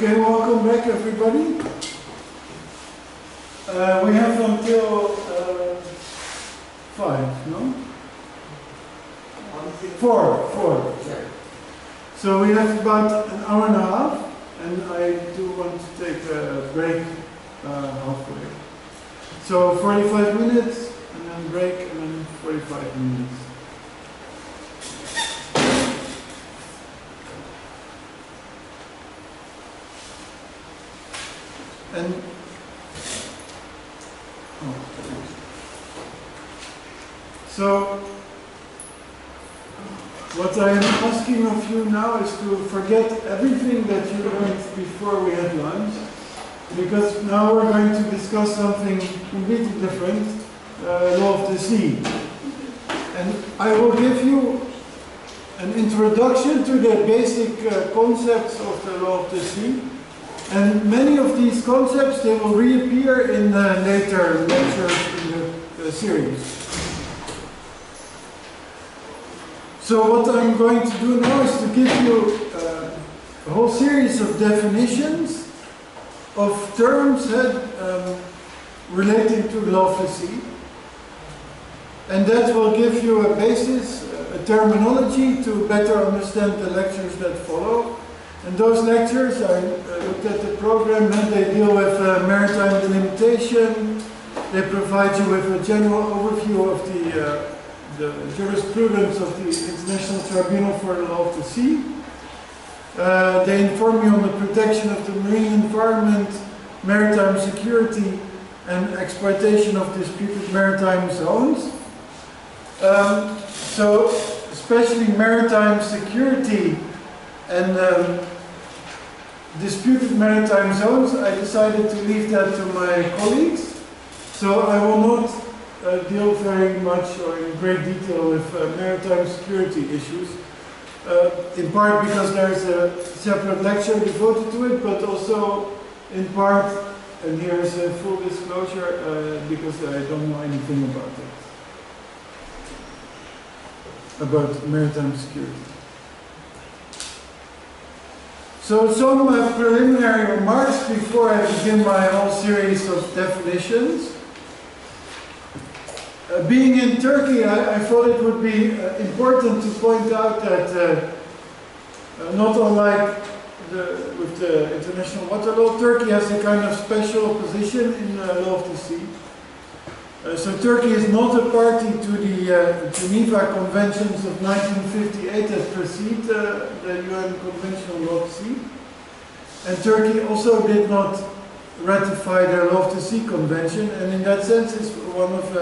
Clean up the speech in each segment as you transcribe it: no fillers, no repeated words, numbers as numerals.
Okay, welcome back everybody. We have until 5, no? 4. So we have about an hour and a half, and I do want to take a break halfway. So 45 minutes, and then break, and then 45 minutes. And so what I am asking of you now is to forget everything that you learned before we had lunch, because now we're going to discuss something completely different, law of the sea. And I will give you an introduction to the basic concepts of the law of the sea. And many of these concepts, they will reappear in later lectures in the series. So what I'm going to do now is to give you a whole series of definitions of terms relating to the law of the sea. And that will give you a basis, a terminology to better understand the lectures that follow. And those lectures, I looked at the program, and they deal with maritime delimitation. They provide you with a general overview of the jurisprudence of the International Tribunal for the Law of the Sea. They inform you on the protection of the marine environment, maritime security, and exploitation of disputed maritime zones. So, especially maritime security and disputed maritime zones, I decided to leave that to my colleagues. So I will not deal very much or in great detail with maritime security issues. In part because there's a separate lecture devoted to it, but also in part, and here's a full disclosure, because I don't know anything about it, about maritime security. So some preliminary remarks before I begin my whole series of definitions. Being in Turkey, I thought it would be important to point out that not unlike with the international water law, Turkey has a kind of special position in the law of the sea. So Turkey is not a party to the Geneva Conventions of 1958 that precede the UN Convention on Law of the Sea. And Turkey also did not ratify the Law of the Sea Convention, and in that sense is one of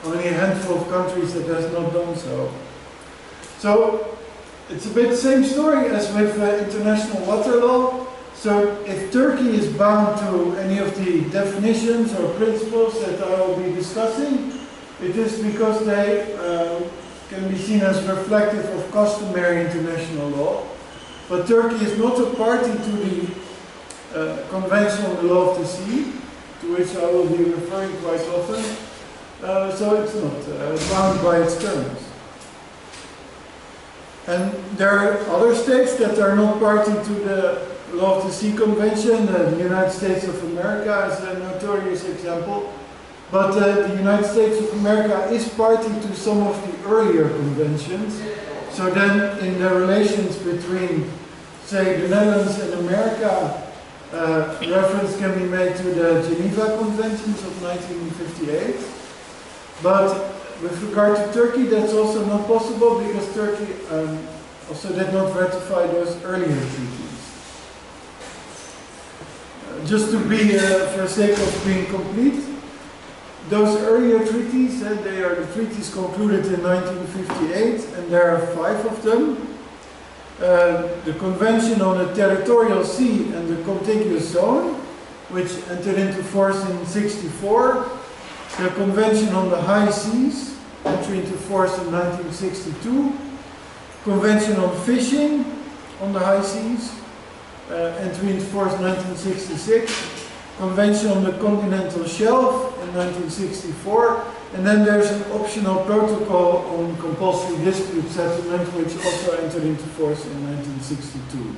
only a handful of countries that has not done so. So it's a bit the same story as with international water law. So if Turkey is bound to any of the definitions or principles that I will be discussing, it is because they can be seen as reflective of customary international law. But Turkey is not a party to the Convention on the Law of the Sea, to which I will be referring quite often. So it's not bound by its terms. And there are other states that are not party to the Law of the Sea Convention. The United States of America is a notorious example. But the United States of America is party to some of the earlier conventions. So then in the relations between, say, the Netherlands and America, reference can be made to the Geneva Conventions of 1958. But with regard to Turkey, that's also not possible because Turkey also did not ratify those earlier treaties. Just to be, for sake of being complete, those earlier treaties, they are the treaties concluded in 1958, and there are 5 of them. The Convention on the Territorial Sea and the Contiguous Zone, which entered into force in 1964. The Convention on the High Seas, entering into force in 1962. Convention on Fishing on the High Seas, entering into force in 1966. Convention on the Continental Shelf in 1964. And then there's an optional protocol on compulsory dispute settlement, which also entered into force in 1962.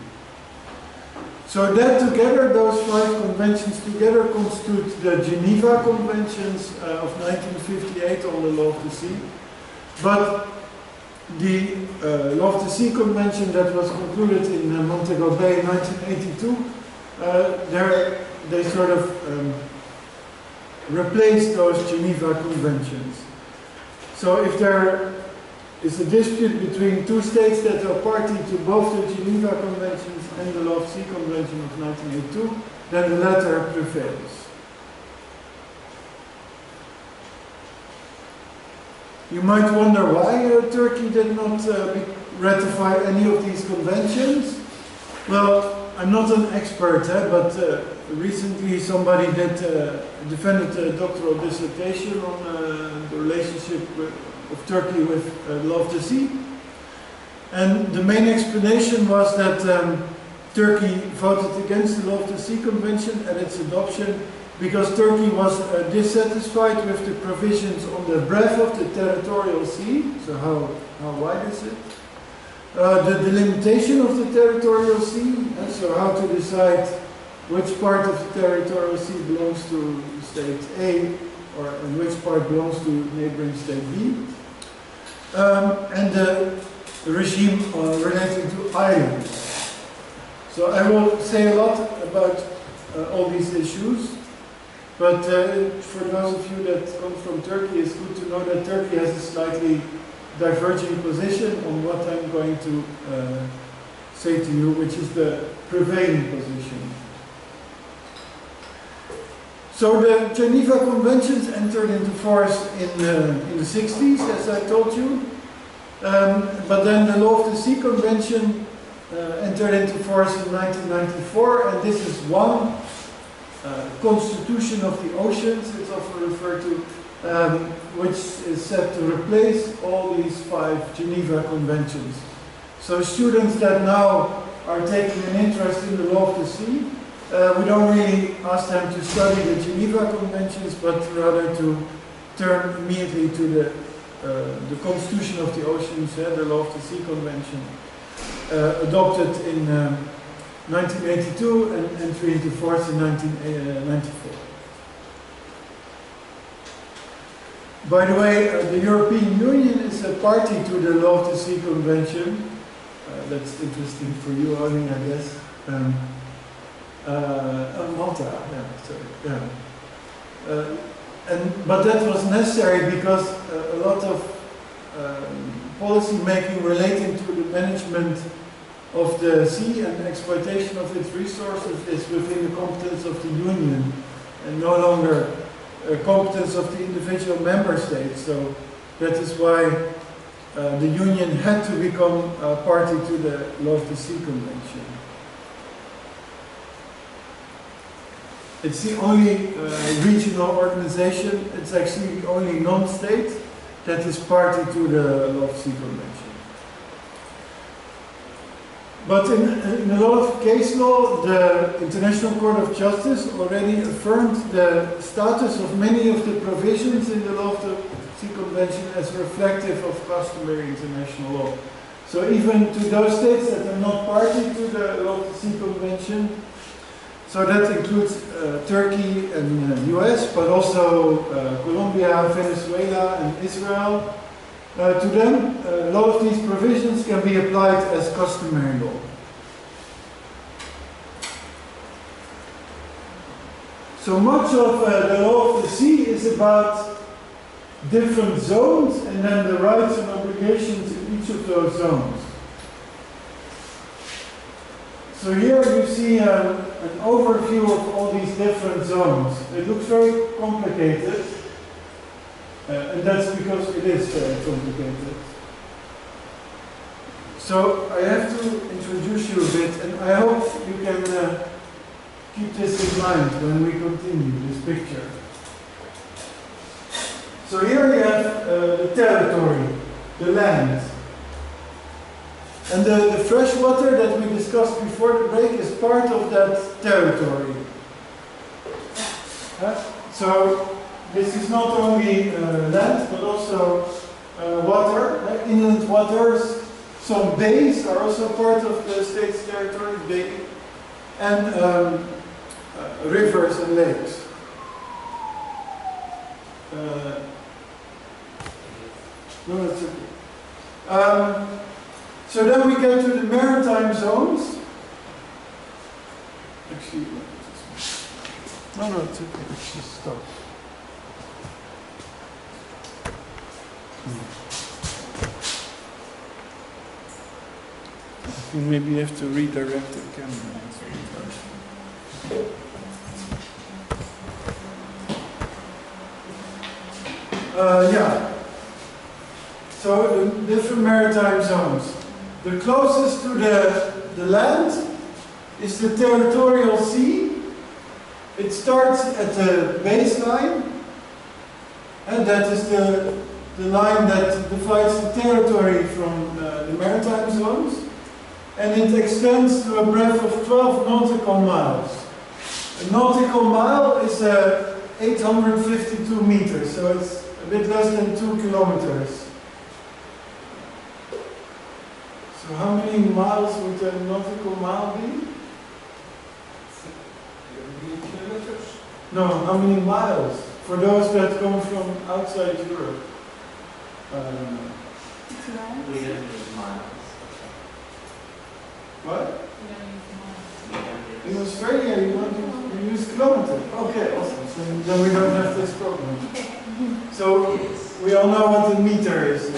So that together, those 5 conventions together constitute the Geneva Conventions of 1958 on the law of the sea. But the Law of the Sea Convention that was concluded in Montego Bay in 1982, they sort of replaced those Geneva Conventions. So if there is a dispute between 2 states that are party to both the Geneva Conventions and the Law of the Sea Convention of 1982, then the latter prevails. You might wonder why Turkey did not ratify any of these conventions. Well, I'm not an expert, but recently somebody defended a doctoral dissertation on the relationship of Turkey with the Law of the Sea. And the main explanation was that Turkey voted against the Law of the Sea Convention and its adoption because Turkey was dissatisfied with the provisions on the breadth of the territorial sea, so how wide is it? The delimitation of the territorial sea, so how to decide which part of the territorial sea belongs to state A and which part belongs to neighboring state B. And the regime related to islands. So I will say a lot about all these issues, but for those of you that come from Turkey, it's good to know that Turkey has a slightly diverging position on what I'm going to say to you, which is the prevailing position. So the Geneva Conventions entered into force in the 60s, as I told you. But then the Law of the Sea Convention entered into force in 1994, and this is one constitution of the oceans, it's often referred to, which is set to replace all these 5 Geneva Conventions. So students that now are taking an interest in the Law of the Sea, we don't really ask them to study the Geneva Conventions, but rather to turn immediately to the Constitution of the Oceans, the Law of the Sea Convention, adopted in 1982 and entry into force in 1994. By the way, the European Union is a party to the Law of the Sea Convention. That's interesting for you only, I guess. Malta, yeah, sorry. Yeah. But that was necessary because a lot of policy making relating to the management of the sea and exploitation of its resources is within the competence of the Union and no longer a competence of the individual member states. So that is why the Union had to become a party to the Law of the Sea Convention. It's the only regional organization, it's actually the only non-state that is party to the Law of the Sea Convention. But in a lot of case law, the International Court of Justice already affirmed the status of many of the provisions in the Law of the Sea Convention as reflective of customary international law. So even to those states that are not party to the Law of the Sea Convention, so that includes Turkey and US, but also Colombia, Venezuela and Israel. To them, a lot of these provisions can be applied as customary law. So much of the Law of the Sea is about different zones and then the rights and obligations in each of those zones. So here you see an overview of all these different zones. It looks very complicated. And that's because it is very complicated. So I have to introduce you a bit, and I hope you can keep this in mind when we continue this picture. So here you have the territory, the land. And the fresh water that we discussed before the break is part of that territory. So this is not only land, but also water, inland waters. Some bays are also part of the state's territory, and rivers and lakes. No, that's okay. So then we get to the maritime zones. Actually, no, it's okay. Let's just stop. I think maybe you have to redirect the camera. Yeah. So the different maritime zones. The closest to the land is the Territorial Sea. It starts at the baseline, and that is the line that divides the territory from the maritime zones, and it extends to a breadth of 12 nautical miles. A nautical mile is 852 meters, so it's a bit less than 2 kilometers. So how many miles would a nautical mile be? No, how many miles? For those that come from outside Europe. We don't use miles. What? In Australia you use kilometers. Okay, awesome. So then we don't have this problem. So we all know what the meter is.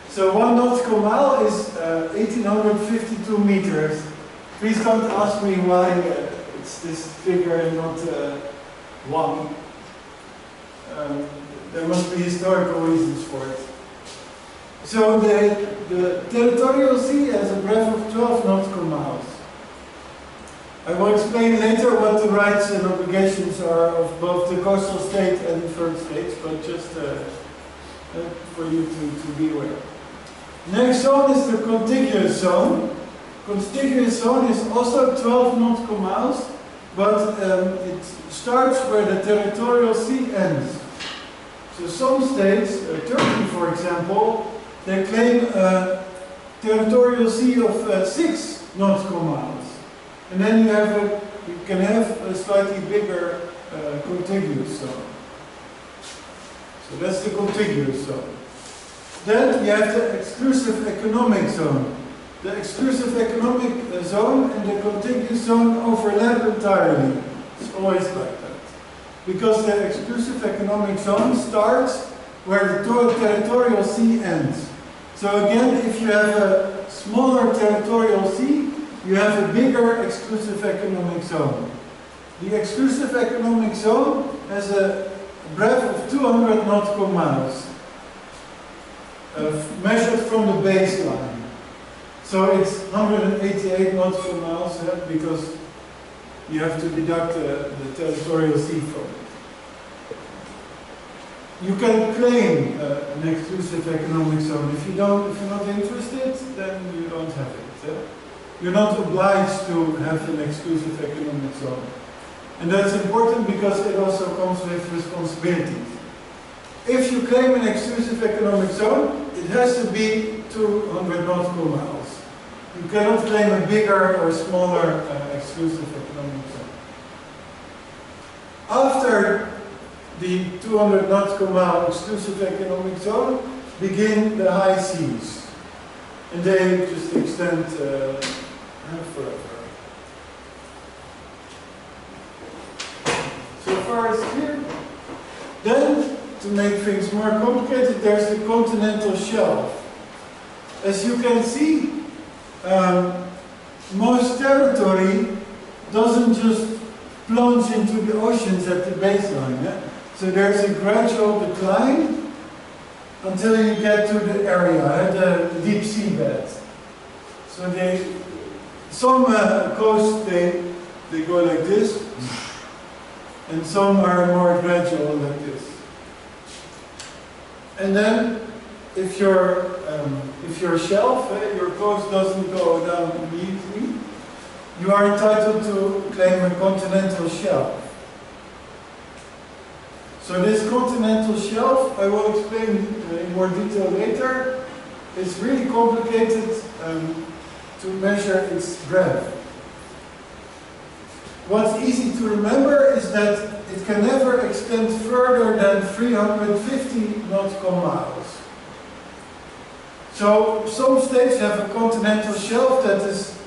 So 1 nautical mile is 1852 meters. Please don't ask me why it's this figure and not 1. There must be historical reasons for it. So the Territorial Sea has a breadth of 12 nautical miles. I will explain later what the rights and obligations are of both the coastal state and the third states, but just for you to be aware. Next zone is the Contiguous zone. Contiguous zone is also 12 nautical miles, but it starts where the Territorial Sea ends. So some states, Turkey for example, they claim a Territorial Sea of 6 nautical miles. And then you can have a slightly bigger contiguous zone. So that's the contiguous zone. Then you have the exclusive economic zone. The exclusive economic zone and the contiguous zone overlap entirely. It's always like that. Because the exclusive economic zone starts where the Territorial Sea ends. So again, if you have a smaller Territorial Sea, you have a bigger exclusive economic zone. The exclusive economic zone has a breadth of 200 nautical miles, measured from the baseline. So it's 188 nautical miles because you have to deduct the Territorial Sea from it. You can claim an exclusive economic zone. If you're not interested, then you don't have it. You're not obliged to have an exclusive economic zone. And that's important because it also comes with responsibilities. If you claim an exclusive economic zone, it has to be 200 nautical miles. You cannot claim a bigger or smaller exclusive economic zone. After the 200 nautical mile exclusive economic zone begin the high seas. And they just extend forever. So far as clear. Then, to make things more complicated, there's the Continental Shelf. As you can see, most territory doesn't just plunge into the oceans at the baseline. So there's a gradual decline until you get to the area, the deep sea bed. So some coasts, they go like this, and some are more gradual like this. And then, if your shelf, your coast doesn't go down immediately, you are entitled to claim a continental shelf. So this continental shelf, I will explain in more detail later, is really complicated to measure its breadth. what's easy to remember is that it can never extend further than 350 nautical miles. So some states have a continental shelf that is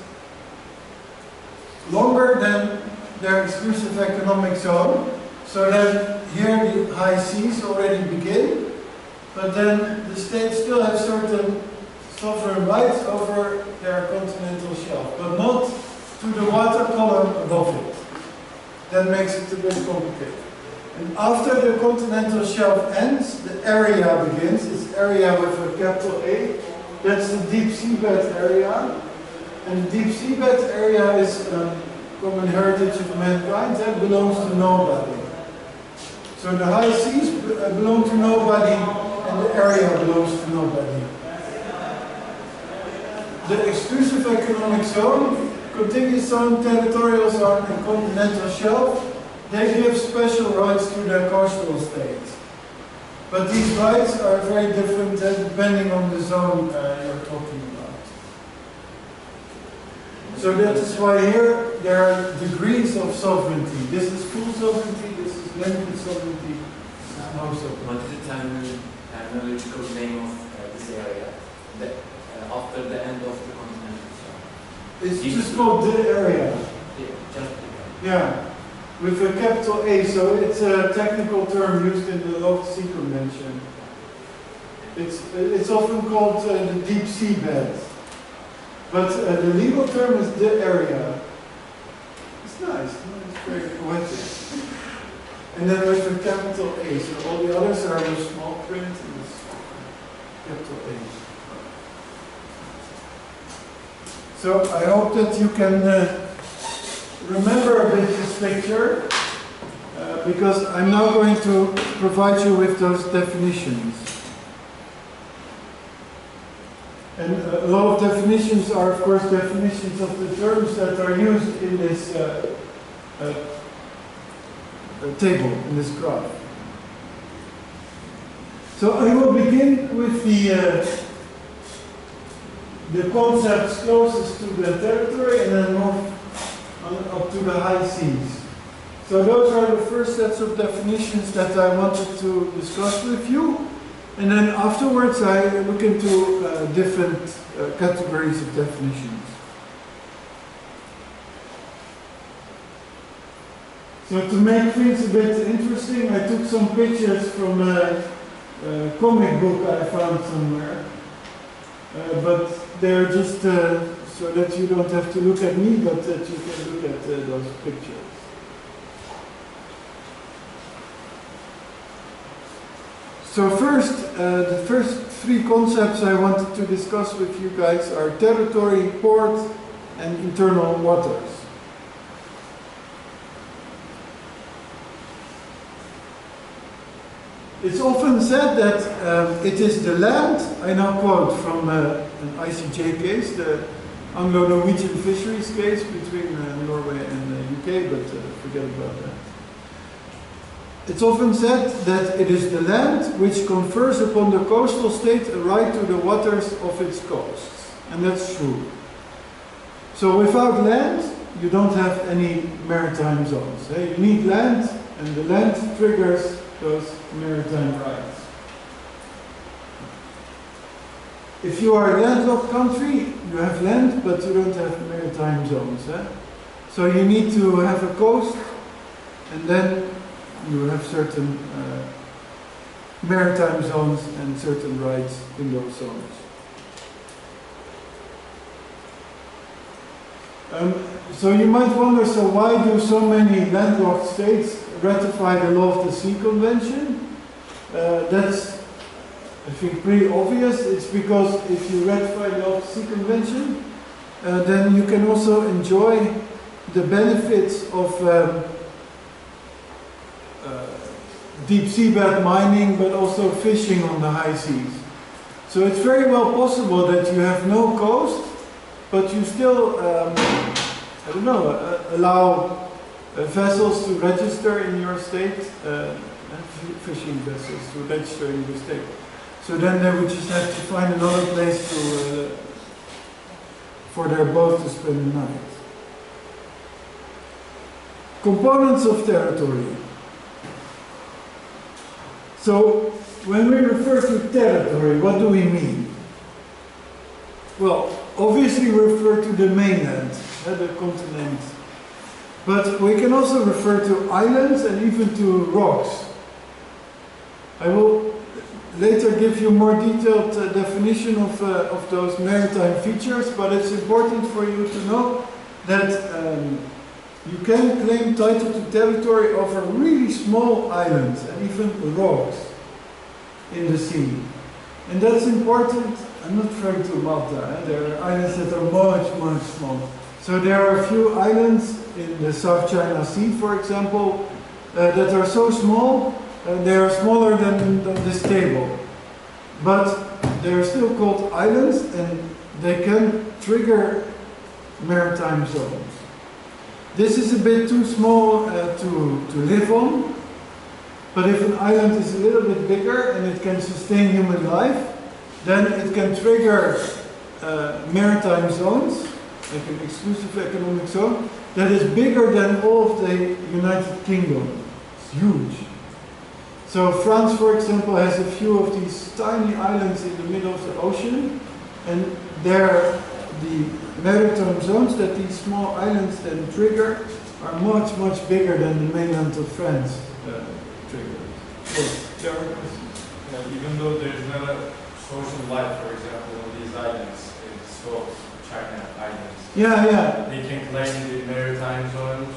longer than their exclusive economic zone. So then here the high seas already begin, but then the states still have certain sovereign rights over their continental shelf, but not to the water column above it. That makes it a bit complicated. And after the continental shelf ends, the area begins. It's area with a capital A. That's the deep seabed area. And the deep seabed area is common heritage of mankind that belongs to nobody. So the high seas belong to nobody, and the area belongs to nobody. The exclusive economic zone, contiguous zone, territorial zone, and continental shelf, they give special rights to their coastal states. But these rights are very different depending on the zone you're talking about. So that is why here there are degrees of sovereignty. This is full sovereignty, this is limited sovereignty, this is no sovereignty. What is the terminological name of this area? After the end of the continental shelf? It's just called the area. Yeah, with a capital A, so it's a technical term used in the Loft Sea Convention. It's often called the deep sea bed. But the legal term is the area. It's nice, it's very poetic. And then with a capital A, so all the others are with small print and this capital A. So I hope that you can remember a bit this picture, because I'm now going to provide you with those definitions. And a lot of definitions are, of course, definitions of the terms that are used in this table, in this graph. So I will begin with the concepts closest to the territory and then move up to the high seas. So those are the first sets of definitions that I wanted to discuss with you. And then afterwards I look into different categories of definitions. So to make things a bit interesting, I took some pictures from a comic book I found somewhere. But they're just so that you don't have to look at me, but that you can look at those pictures. So first, the first three concepts I wanted to discuss with you guys are territory, port, and internal waters. It's often said that it is the land, I now quote from an ICJ case, the Anglo-Norwegian fisheries case between Norway and the UK, but forget about that. It's often said that it is the land which confers upon the coastal state a right to the waters of its coasts. And that's true. So without land, you don't have any maritime zones. You need land, and the land triggers those maritime rights. If you are a landlocked country, you have land, but you don't have maritime zones. So you need to have a coast, and then you have certain maritime zones and certain rights in those zones. So you might wonder, so why do so many landlocked states ratify the Law of the Sea Convention? That's, I think, pretty obvious. It's because if you ratify the Law of the Sea Convention, then you can also enjoy the benefits of deep seabed mining, but also fishing on the high seas. So it's very well possible that you have no coast, but you still, I don't know, allow vessels to register in your state, fishing vessels to register in your state. So then they would just have to find another place to, for their boat to spend the night. components of territory. So, when we refer to territory, what do we mean? Well, obviously we refer to the mainland, the continent. But we can also refer to islands and even to rocks. I will later give you more detailed definition of those maritime features, but it's important for you to know that you can claim title to territory over really small islands and even rocks in the sea. And that's important. I'm not referring to Malta. There are islands that are much, much smaller. So there are a few islands in the South China Sea, for example, that are so small, they are smaller than this table. But they are still called islands and they can trigger maritime zones. This is a bit too small to live on, but if an island is a little bit bigger and it can sustain human life, then it can trigger maritime zones, like an exclusive economic zone, that is bigger than all of the United Kingdom. It's huge. So France, for example, has a few of these tiny islands in the middle of the ocean, and they're the maritime zones that these small islands then trigger are much, much bigger than the mainland of France triggered. There are questions. Even though there's not a social life, for example, on these islands, it's called China Islands. Yeah. They can claim the maritime zones,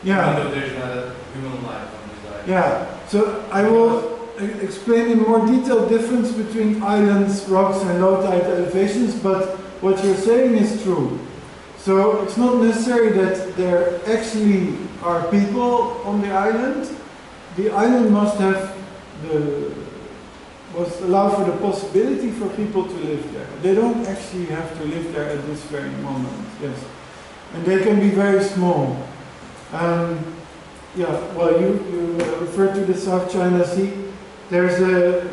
Yeah. even though there's not a human life on these islands. Yeah. So I will explain in more detail the difference between islands, rocks, and low tide elevations, but what you're saying is true. So it's not necessary that there actually are people on the island. The island must allow for the possibility for people to live there. They don't actually have to live there at this very moment, yes. And they can be very small. Yeah, well, you referred to the South China Sea. There's a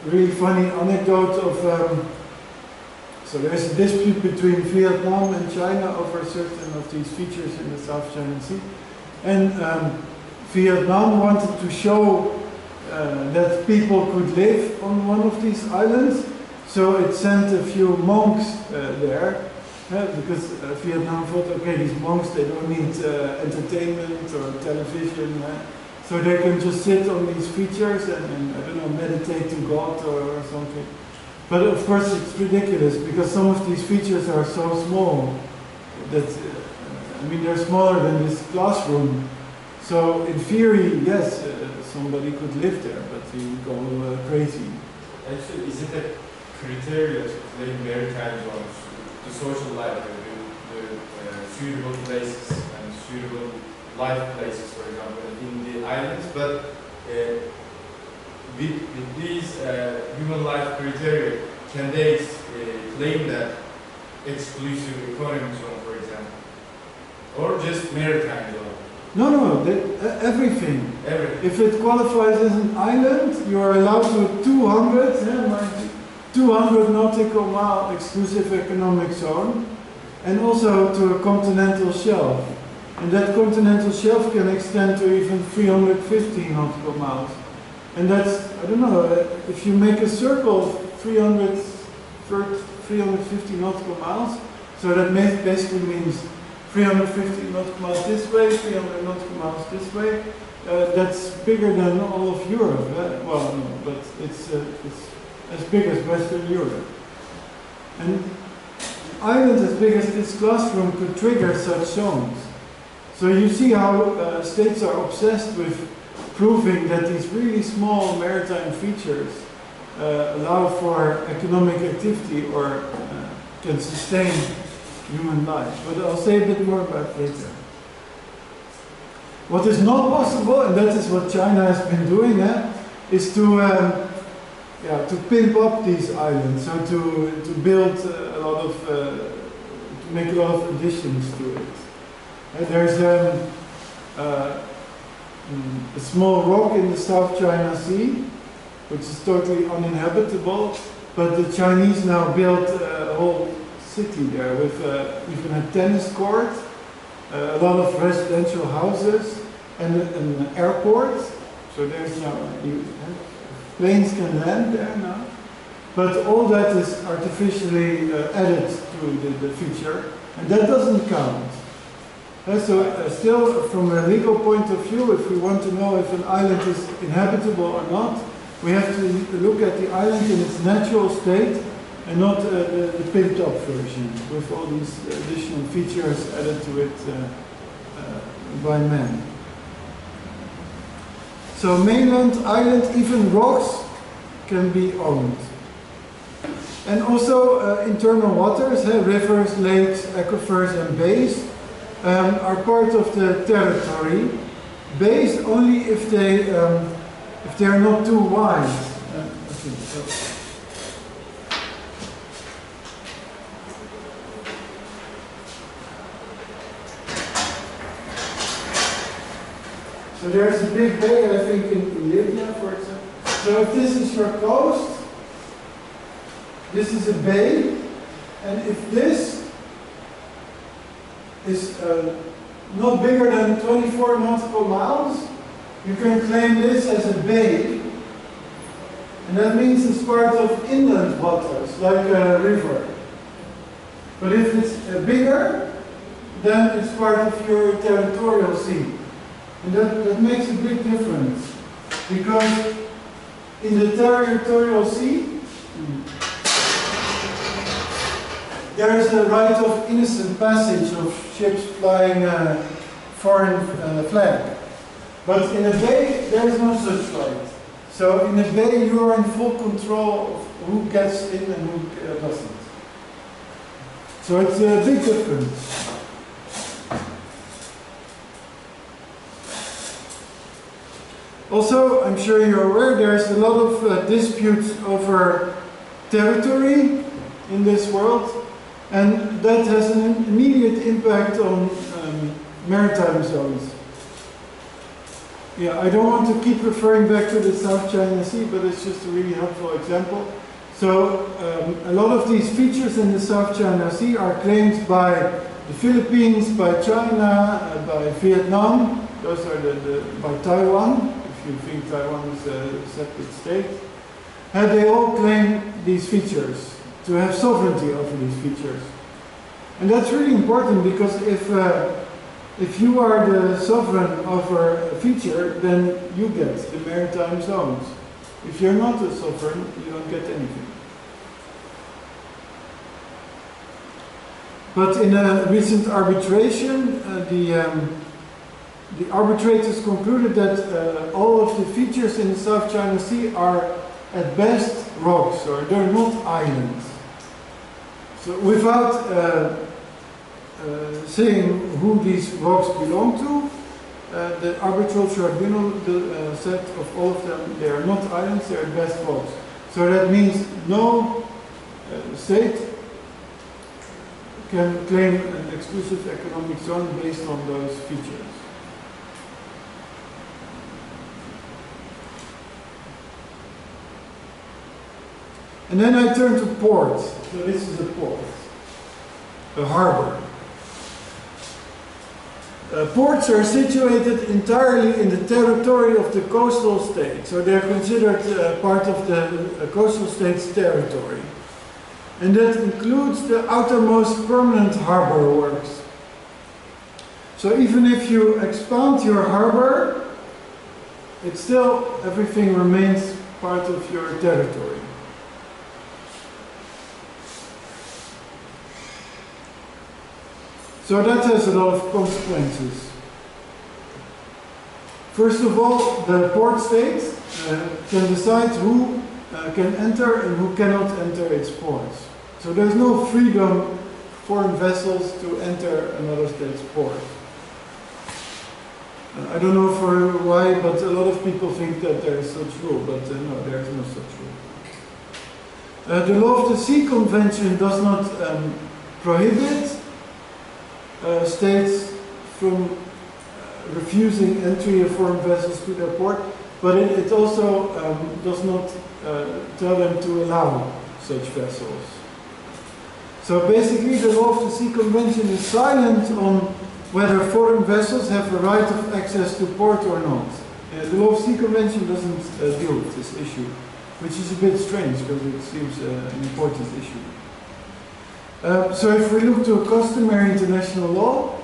really funny anecdote of, so there's a dispute between Vietnam and China over certain of these features in the South China Sea. And Vietnam wanted to show that people could live on one of these islands, so it sent a few monks there, because Vietnam thought, okay, these monks, they don't need entertainment or television, so they can just sit on these features and I don't know, meditate to God or something. But of course it's ridiculous, because some of these features are so small that, I mean, they're smaller than this classroom. So in theory, yes, somebody could live there, but you go crazy. Actually, is it a criteria to claim maritime zones, the social life, the suitable places and suitable life places, for example, in the islands? But with these human life criteria, can they claim that exclusive economic zone, for example, or just maritime zone? No, everything. Everything. If it qualifies as an island, you are allowed to 200 nautical mile exclusive economic zone, and also to a continental shelf. And that continental shelf can extend to even 350 nautical miles. And that's, I don't know, if you make a circle of 350 nautical miles, so that basically means 350 nautical miles this way, 300 nautical miles this way. That's bigger than all of Europe. Well, no, but it's as big as Western Europe. And islands as big as this classroom could trigger such zones. So you see how states are obsessed with proving that these really small maritime features allow for economic activity or can sustain human life. But I'll say a bit more about it later. What is not possible, and that is what China has been doing, is to pimp up these islands, so to build a lot of, to make a lot of additions to it. There's a small rock in the South China Sea, which is totally uninhabitable, but the Chinese now built a whole city there with even a tennis court a lot of residential houses, and an airport. So there's now, planes can land there now. But all that is artificially added to the feature, and that doesn't count. So still, from a legal point of view, if we want to know if an island is inhabitable or not, we have to look at the island in its natural state and not the pimped up version with all these additional features added to it by man. So mainland, island, even rocks can be owned. And also internal waters, rivers, lakes, aquifers and bays are part of the territory. Bays only if they are not too wide. So there's a big bay, I think, in Libya, for example. So if this is your coast, this is a bay, and if this is not bigger than 24 nautical miles, you can claim this as a bay, and that means it's part of inland waters, like a river. But if it's bigger, then it's part of your territorial sea. And that makes a big difference, because in the territorial sea, there is a right of innocent passage of ships flying a foreign flag. But in a bay, there is no such right. So in a bay, you are in full control of who gets in and who doesn't. So it's a big difference. Also, I'm sure you're aware, there's a lot of disputes over territory in this world, and that has an immediate impact on maritime zones. Yeah, I don't want to keep referring back to the South China Sea, but it's just a really helpful example. So, a lot of these features in the South China Sea are claimed by the Philippines, by China, by Vietnam, those are by Taiwan. If you think Taiwan is a separate state, and they all claim these features, to have sovereignty over these features. And that's really important, because if you are the sovereign over a feature, then you get the maritime zones. If you're not a sovereign, you don't get anything. But in a recent arbitration, the arbitrators concluded that all of the features in the South China Sea are at best rocks, or they're not islands. So without saying who these rocks belong to, the arbitral tribunal said of all of them, they are not islands, they are at best rocks. So that means no state can claim an exclusive economic zone based on those features. And then I turn to ports. So this is a port, a harbor. Ports are situated entirely in the territory of the coastal state. So they're considered part of the coastal state's territory. And that includes the outermost permanent harbor works. So even if you expand your harbor, it's still, everything remains part of your territory. So that has a lot of consequences. First of all, the port state can decide who can enter and who cannot enter its ports. So there's no freedom for foreign vessels to enter another state's port. I don't know for why, but a lot of people think that there is such rule, but no, there is no such rule. The Law of the Sea Convention does not prohibit states from refusing entry of foreign vessels to their port, but it also does not tell them to allow such vessels. So basically the Law of the Sea Convention is silent on whether foreign vessels have a right of access to port or not. The Law of Sea Convention doesn't deal with this issue, which is a bit strange because it seems an important issue. So if we look to a customary international law,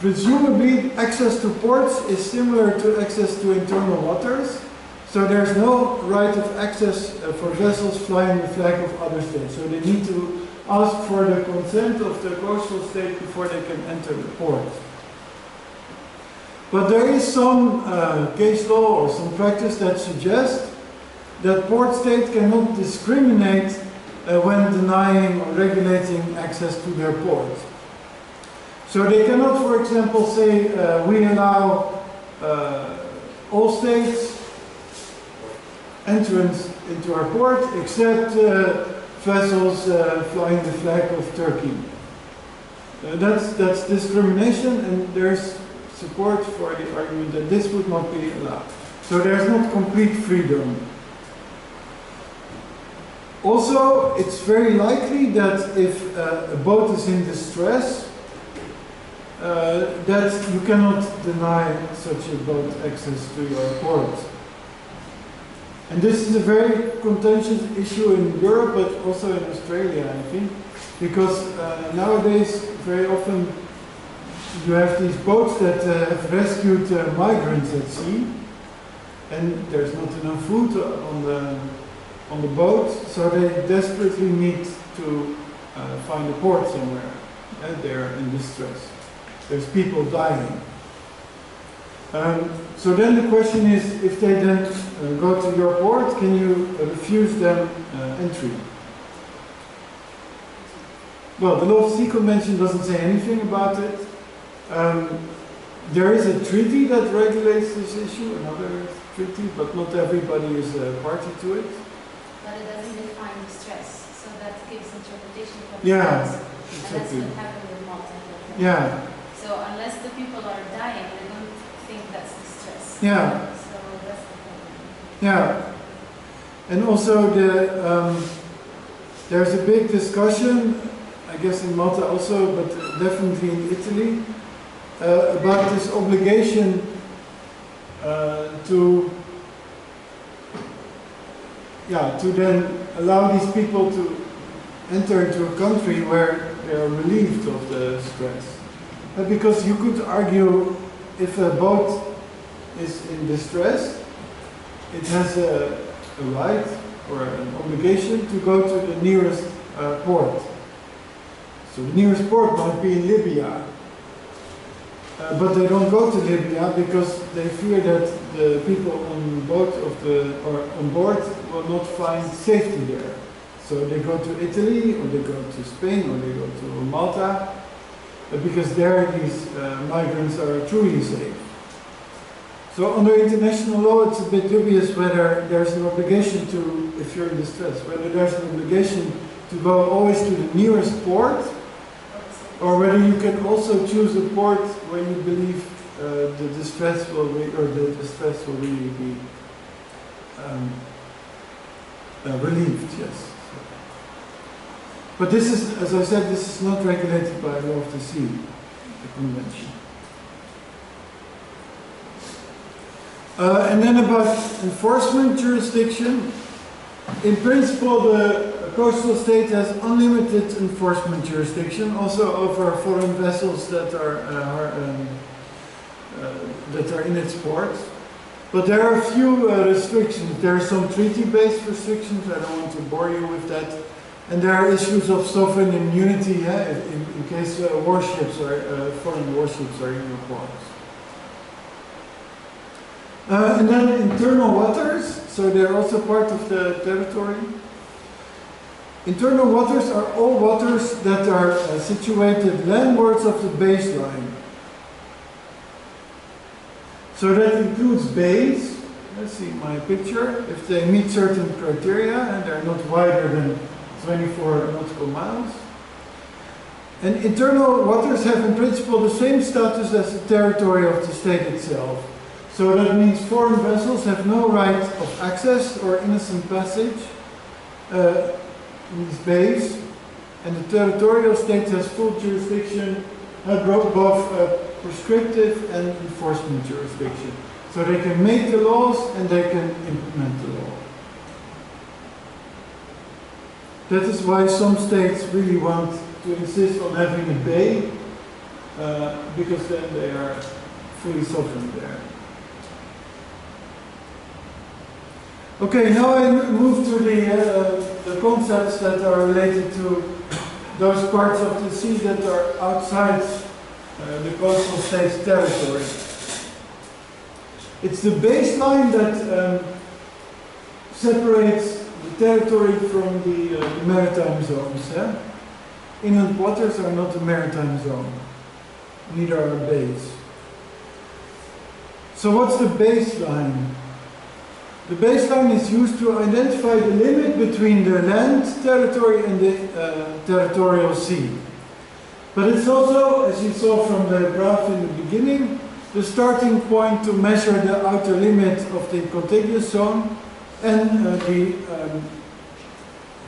presumably access to ports is similar to access to internal waters. So there's no right of access for vessels flying the flag of other states. So they need to ask for the consent of the coastal state before they can enter the port. But there is some case law or some practice that suggests that port states cannot discriminate when denying or regulating access to their port. So they cannot, for example, say we allow all states entrance into our port except vessels flying the flag of Turkey. That's discrimination, and there's support for the argument that this would not be allowed. So there's not complete freedom. Also, it's very likely that if a boat is in distress, that you cannot deny such a boat access to your port. And this is a very contentious issue in Europe, but also in Australia, I think, because nowadays, very often, you have these boats that have rescued migrants at sea, and there's not enough food on the boat, so they desperately need to find a port somewhere, and they're in distress. There's people dying. So then the question is, if they then go to your port, can you refuse them entry? Well, the Law of Sea Convention doesn't say anything about it. There is a treaty that regulates this issue, another treaty, but not everybody is a party to it. But it doesn't define distress, so that gives interpretation for Yeah, distress. exactly. And that's what happened with Malta. Yeah. So unless the people are dying, they don't think that's distress. Yeah. So that's the problem. Yeah. And also there's a big discussion, I guess in Malta also, but definitely in Italy, about this obligation to then allow these people to enter into a country where they are relieved of the stress. Because you could argue, if a boat is in distress, it has a right or an obligation to go to the nearest port. So the nearest port might be in Libya. But they don't go to Libya because they fear that the people on board will not find safety there. So they go to Italy, or they go to Spain, or they go to Malta, because there these migrants are truly safe. So under international law, it's a bit dubious whether there's an obligation to, if you're in distress, whether there's an obligation to go always to the nearest port, or whether you can also choose a port where you believe the distress will really be relieved. Yes. But this is, as I said, this is not regulated by Law of the Sea, the convention. And then about enforcement jurisdiction. In principle, the coastal state has unlimited enforcement jurisdiction, also over foreign vessels that are in its ports. But there are a few restrictions. There are some treaty-based restrictions. I don't want to bore you with that. And there are issues of sovereign immunity, in case warships or foreign warships are in your ports. And then internal waters, so they're also part of the territory. Internal waters are all waters that are situated landwards of the baseline. So that includes bays. Let's see my picture. If they meet certain criteria and they're not wider than 24 nautical miles. And internal waters have in principle the same status as the territory of the state itself. So that means foreign vessels have no right of access or innocent passage in these bays, and the territorial state has full jurisdiction both prescriptive and enforcement jurisdiction. So they can make the laws and they can implement the law. That is why some states really want to insist on having a bay, because then they are fully sovereign there. Okay, now I move to the concepts that are related to those parts of the sea that are outside the coastal state's territory. It's the baseline that separates the territory from the maritime zones. Inland waters are not a maritime zone, neither are bays. So what's the baseline? The baseline is used to identify the limit between the land territory and the territorial sea. But it's also, as you saw from the graph in the beginning, the starting point to measure the outer limit of the contiguous zone and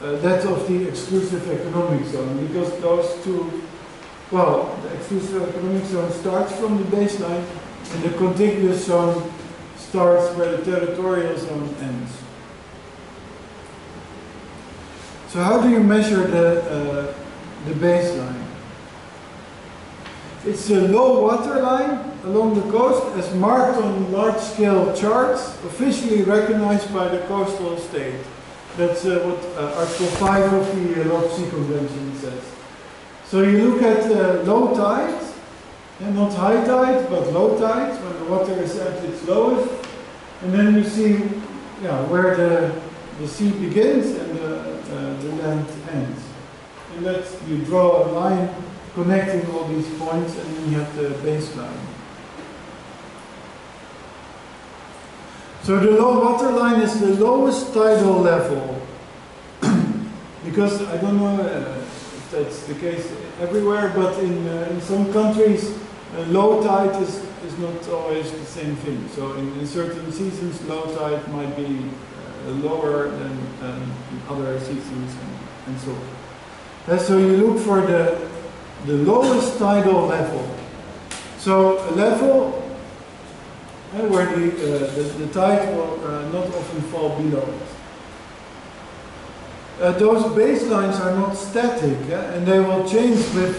that of the exclusive economic zone, because those two, well, the exclusive economic zone starts from the baseline and the contiguous zone starts where the territorial zone ends. So how do you measure the baseline? It's a low water line along the coast as marked on large-scale charts, officially recognized by the coastal state. That's what Article 5 of the Rock Sea Convention says. So you look at low tide, and not high tide, but low tide, when the water is at its lowest, and then you see where the sea begins and the land ends. And that's, you draw a line connecting all these points, and then you have the baseline. So the low water line is the lowest tidal level. Because I don't know if that's the case everywhere, but in some countries, low tide is not always the same thing. So in certain seasons, low tide might be lower than in other seasons and so on. So you look for the lowest tidal level. So a level where the tide will not often fall below it. Those baselines are not static, and they will change with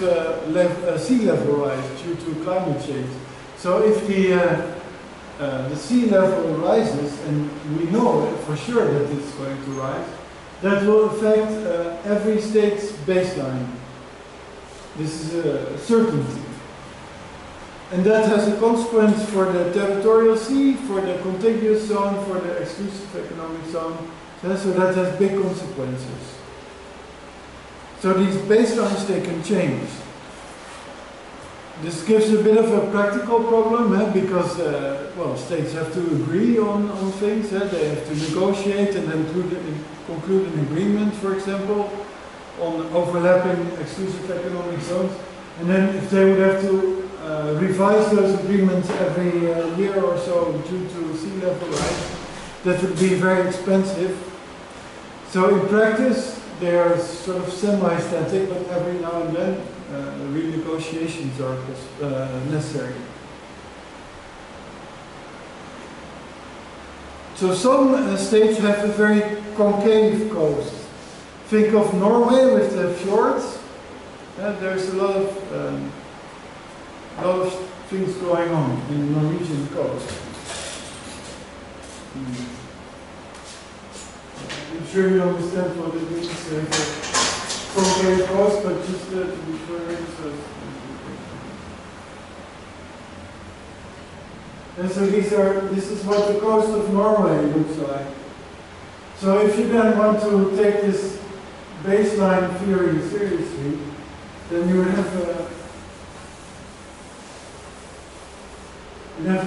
sea level rise due to climate change. So if the sea level rises, and we know for sure that it's going to rise, that will affect every state's baseline. This is a certainty. And that has a consequence for the territorial sea, for the contiguous zone, for the exclusive economic zone. So that has big consequences. So these baselines, they can change. This gives a bit of a practical problem, because well, states have to agree on things. They have to negotiate and then conclude an agreement, for example, on overlapping exclusive economic zones. And then if they would have to revise those agreements every year or so due to sea level rise, that would be very expensive. So in practice, they are sort of semi-static, but every now and then renegotiations are necessary. So some states have a very concave coast. Think of Norway with the fjords. There's a lot of things going on in the Norwegian coast. I'm sure you understand what it means to concave coast, but just to be sure. And so this is what the coast of Norway looks like. So if you then want to take this baseline theory seriously, then you would have a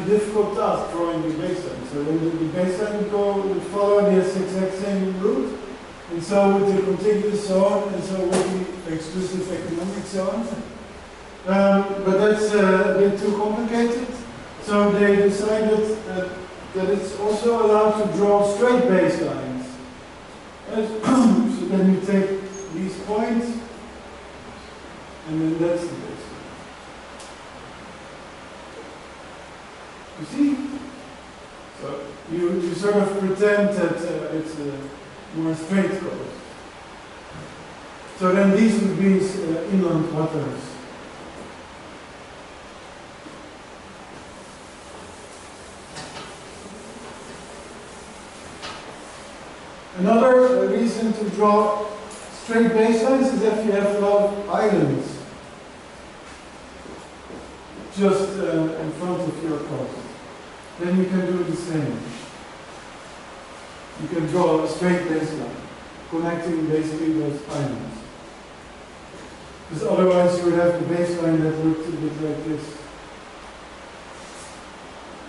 difficult task drawing the baseline. So then the baseline would follow this exact same route, and so with the contiguous zone, and so with the exclusive economic zone. But that's a bit too complicated. So they decided that it's also allowed to draw straight baselines. So then you take these points, and then that's the baseline. You see? So you sort of pretend that it's a more straight coast. So then these would be inland waters. Another reason to draw straight baselines is if you have a lot of islands just in front of your coast. Then you can do the same. You can draw a straight baseline, connecting basically those islands. Because otherwise you would have the baseline that looks a bit like this.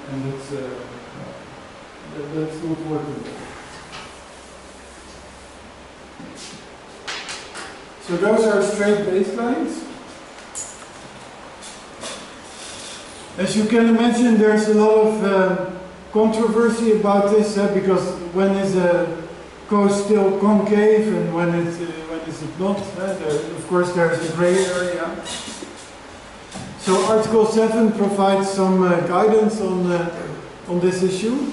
And that's not workable. So those are straight baselines. As you can imagine, there's a lot of controversy about this, because when is a coast still concave and when is it not? Of course, there's a gray area. So Article 7 provides some guidance on this issue.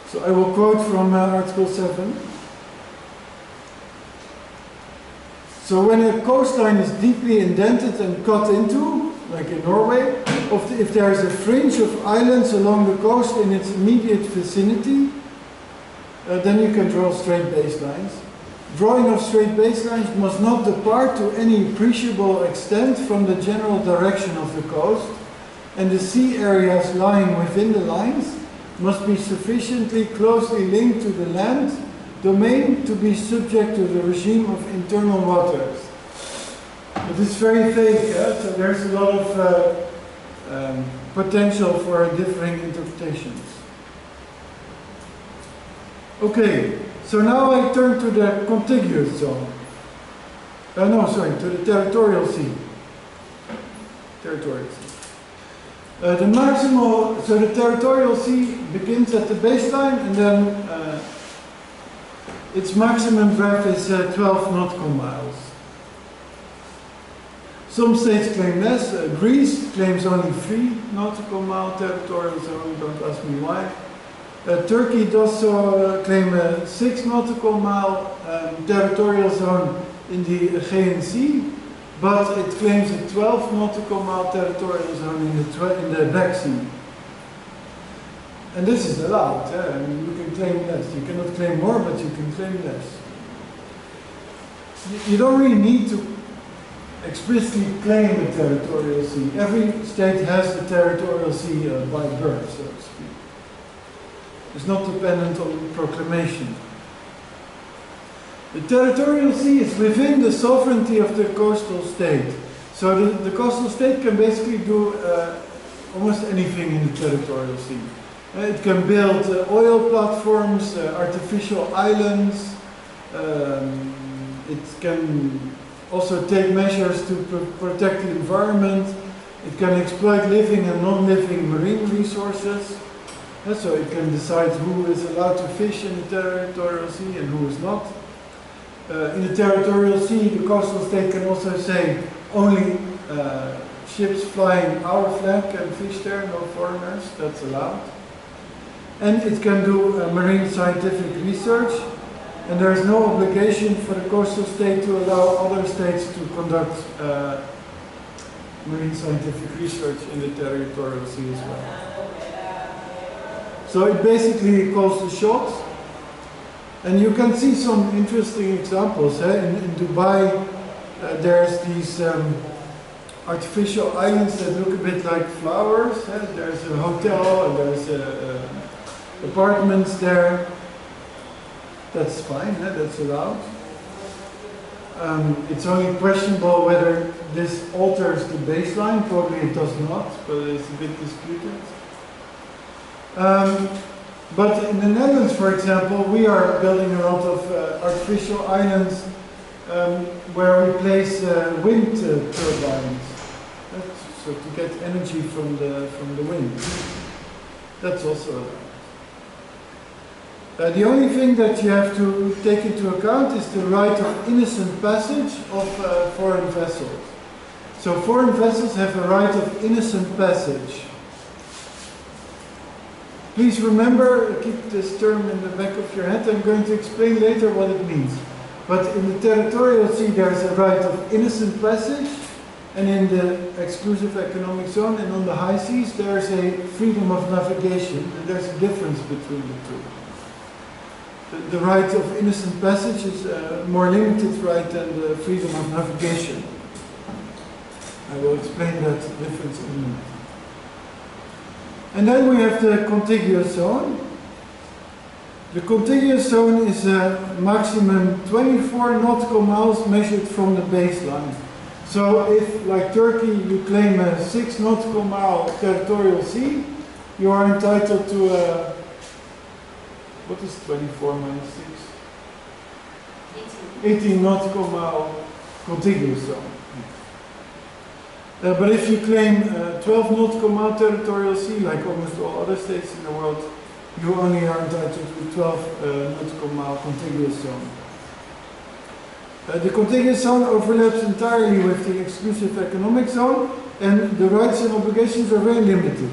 So I will quote from Article 7. So when a coastline is deeply indented and cut into, like in Norway, if there is a fringe of islands along the coast in its immediate vicinity, then you can draw straight baselines. Drawing of straight baselines must not depart to any appreciable extent from the general direction of the coast, and the sea areas lying within the lines must be sufficiently closely linked to the land domain to be subject to the regime of internal waters. It is very vague, so there's a lot of potential for differing interpretations. Okay, so now I turn to the contiguous zone. To the territorial sea. Territorial sea. The territorial sea begins at the baseline, and then its maximum breadth is 12 nautical miles. Some states claim less. Greece claims only 3 nautical mile territorial zone, don't ask me why. Turkey does so claim a 6 nautical mile territorial zone in the Aegean Sea, but it claims a 12 nautical mile territorial zone in the Black Sea. And this is allowed. I mean, you can claim less. You cannot claim more, but you can claim less. You don't really need to explicitly claim a territorial sea. Every state has a territorial sea by birth, so to speak. It's not dependent on proclamation. The territorial sea is within the sovereignty of the coastal state. So the coastal state can basically do almost anything in the territorial sea. It can build oil platforms, artificial islands. It can also take measures to protect the environment. It can exploit living and non-living marine resources. So it can decide who is allowed to fish in the territorial sea and who is not. In the territorial sea, the coastal state can also say only ships flying our flag can fish there, no foreigners, that's allowed. And it can do marine scientific research, and there is no obligation for the coastal state to allow other states to conduct marine scientific research in the territorial sea as well. So it basically calls the shots, and you can see some interesting examples. In Dubai, there's these artificial islands that look a bit like flowers. There's a hotel and there's apartments there. That's fine, that's allowed. It's only questionable whether this alters the baseline. Probably it does not, but it's a bit disputed. But in the Netherlands, for example, we are building a lot of artificial islands where we place wind turbines, so to get energy from the wind. That's also allowed. The only thing that you have to take into account is the right of innocent passage of foreign vessels. So foreign vessels have a right of innocent passage. Please remember, keep this term in the back of your head. I'm going to explain later what it means. But in the territorial sea, there's a right of innocent passage, and in the exclusive economic zone and on the high seas, there's a freedom of navigation, and there's a difference between the two. The right of innocent passage is a more limited right than the freedom of navigation. I will explain that difference in a minute. And then we have the contiguous zone. The contiguous zone is a maximum 24 nautical miles measured from the baseline. So if, like Turkey, you claim a 6 nautical mile territorial sea, you are entitled to a, what is 24 minus 6? 18 nautical mile contiguous zone. But if you claim 12 nautical mile territorial sea, like almost all other states in the world, you only are entitled to 12 nautical mile contiguous zone. The contiguous zone overlaps entirely with the exclusive economic zone, and the rights and obligations are very limited.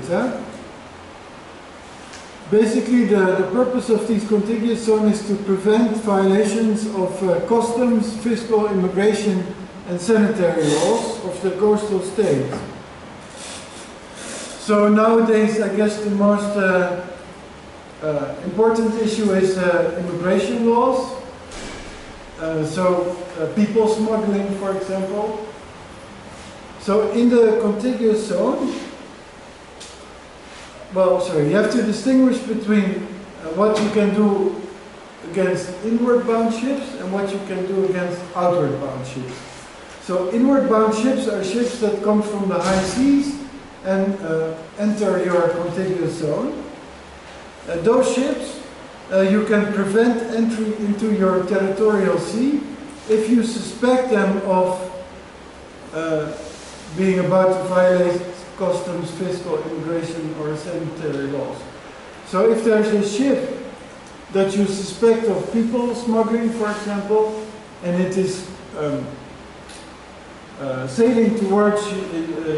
Basically, the purpose of these contiguous zones is to prevent violations of customs, fiscal, immigration, and sanitary laws of the coastal state. So nowadays, I guess the most important issue is immigration laws. People smuggling, for example. So in the contiguous zone, you have to distinguish between what you can do against inward bound ships and what you can do against outward bound ships. So inward bound ships are ships that come from the high seas and enter your contiguous zone. Those ships, you can prevent entry into your territorial sea if you suspect them of being about to violate customs, fiscal, immigration, or sanitary laws. So if there's a ship that you suspect of people smuggling, for example, and it is sailing towards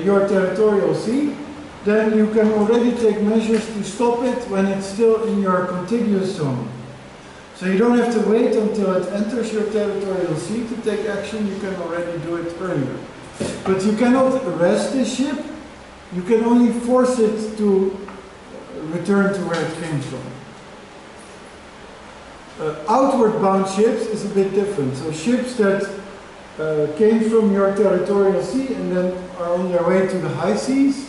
your territorial sea, then you can already take measures to stop it when it's still in your contiguous zone. So you don't have to wait until it enters your territorial sea to take action, you can already do it earlier. But you cannot arrest this ship, you can only force it to return to where it came from. Outward bound ships is a bit different. So ships that came from your territorial sea and then are on their way to the high seas,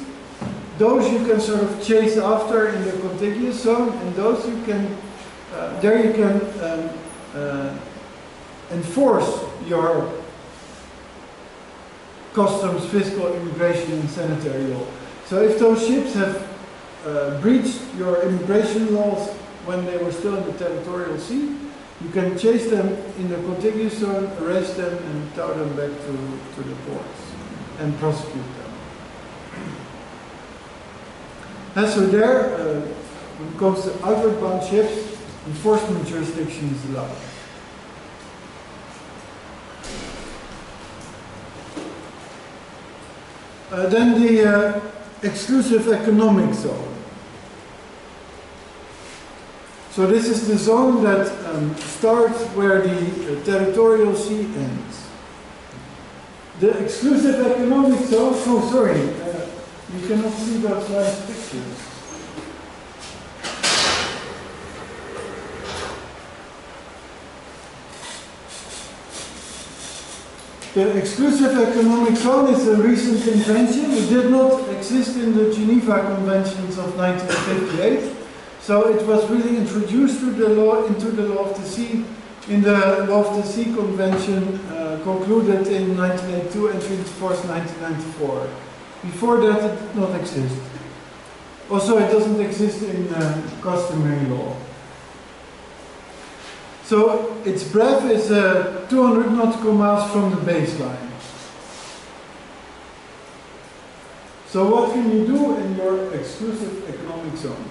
those you can sort of chase after in the contiguous zone, and those you can, enforce your customs, fiscal, immigration, and sanitary law. So if those ships have breached your immigration laws when they were still in the territorial sea, you can chase them in the contiguous zone, arrest them, and tow them back to the ports and prosecute them. And so there, when it comes to outward bound ships, enforcement jurisdiction is allowed. Then the exclusive economic zone. So this is the zone that starts where the territorial sea ends. The exclusive economic zone, you cannot see those nice pictures. The exclusive economic zone is a recent invention. It did not exist in the Geneva Conventions of 1958. So it was really introduced to the law, into the Law of the Sea in the Law of the Sea Convention concluded in 1982 and entered into force 1994. Before that it did not exist. Also it doesn't exist in customary law. So its breadth is 200 nautical miles from the baseline. So what can you do in your exclusive economic zone?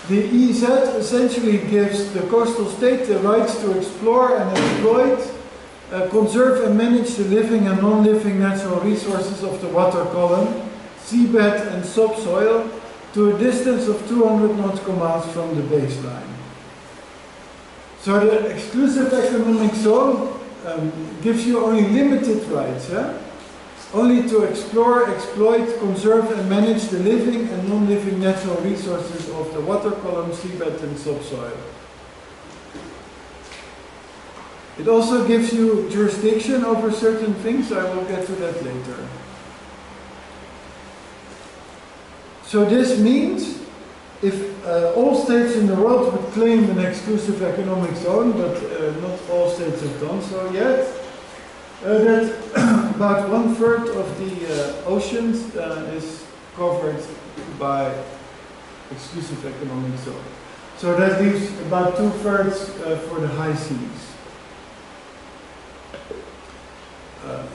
The EEZ essentially gives the coastal state the rights to explore and exploit, conserve and manage the living and non-living natural resources of the water column, seabed and subsoil, to a distance of 200 nautical miles from the baseline. So the exclusive economic zone gives you only limited rights, only to explore, exploit, conserve and manage the living and non-living natural resources of the water column, seabed and subsoil. It also gives you jurisdiction over certain things. I will get to that later. So this means if all states in the world would claim an exclusive economic zone, but not all states have done so yet, that about 1/3 of the oceans is covered by exclusive economic zone. So that leaves about 2/3 for the high seas.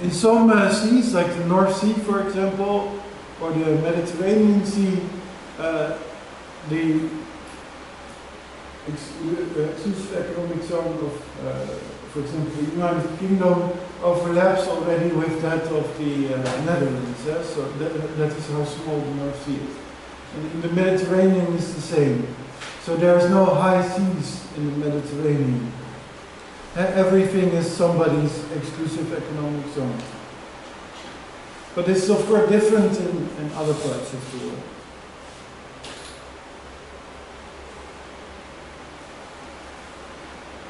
In some seas, like the North Sea, for example, or the Mediterranean Sea, the exclusive economic zone of, for example, the United Kingdom overlaps already with that of the Netherlands. So that is how small the North Sea is. And in the Mediterranean is the same. So there is no high seas in the Mediterranean. Everything is somebody's exclusive economic zone. But this is of course different in other parts of the world.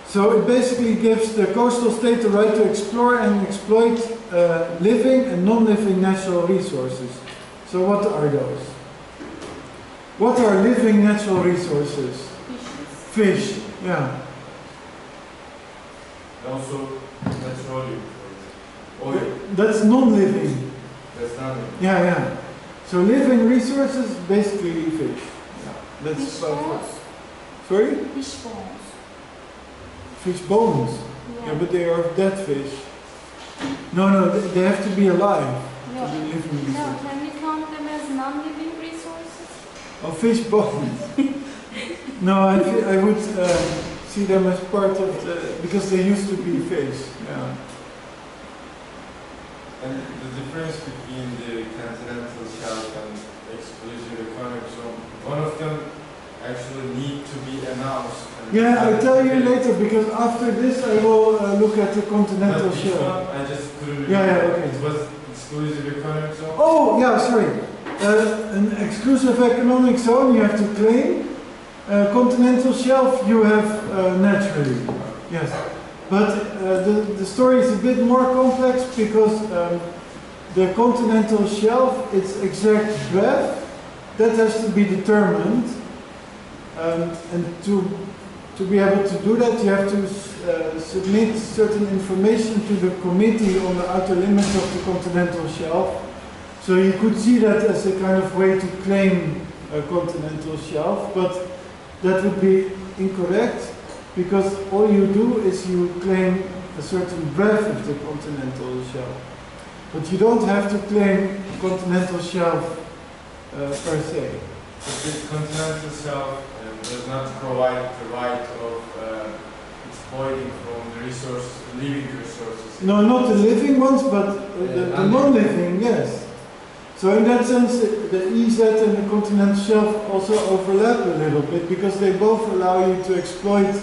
So it basically gives the coastal state the right to explore and exploit living and non-living natural resources. So what are those? What are living natural resources? Fish, yeah. Also, petroleum. Oil. That's non-living. That's not it. Yeah, yeah. So living resources, basically fish. Yeah, that's Fish about bones? Sorry? Fish bones. Fish bones. Yeah, but they are dead fish. No, they have to be alive. No, To be living no, resources. can we count them as non-living resources? Oh, fish bones. No, I would see them as part of the, because they used to be fish. Yeah. And the difference between the Continental Shelf and exclusive economic zone, one of them actually need to be announced. Yeah, I'll tell you later, because after this I will look at the Continental But this Shelf. one, I just couldn't Yeah, remember. okay. It was exclusive economic zone. Oh, yeah, sorry. An exclusive economic zone you have to claim. Continental Shelf you have naturally. Yes. But the story is a bit more complex because the Continental Shelf, its exact breadth, that has to be determined. And to be able to do that, you have to submit certain information to the committee on the outer limits of the Continental Shelf. So you could see that as a kind of way to claim a Continental Shelf, but that would be incorrect because all you do is you claim a certain breadth of the Continental Shelf. But you don't have to claim Continental Shelf per se. But the Continental Shelf does not provide the right of exploiting from the resources, the living resources. No, not the living ones, but the non-living, yes. So in that sense, the EZ and the Continental Shelf also overlap a little bit because they both allow you to exploit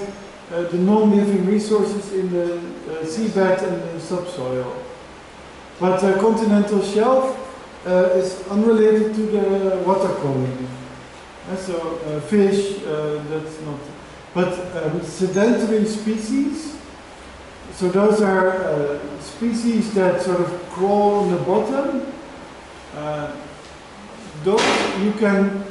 the non-living resources in the seabed and the subsoil. But the Continental Shelf is unrelated to the water column. So fish, that's not. But sedentary species, so those are species that sort of crawl on the bottom. Those you can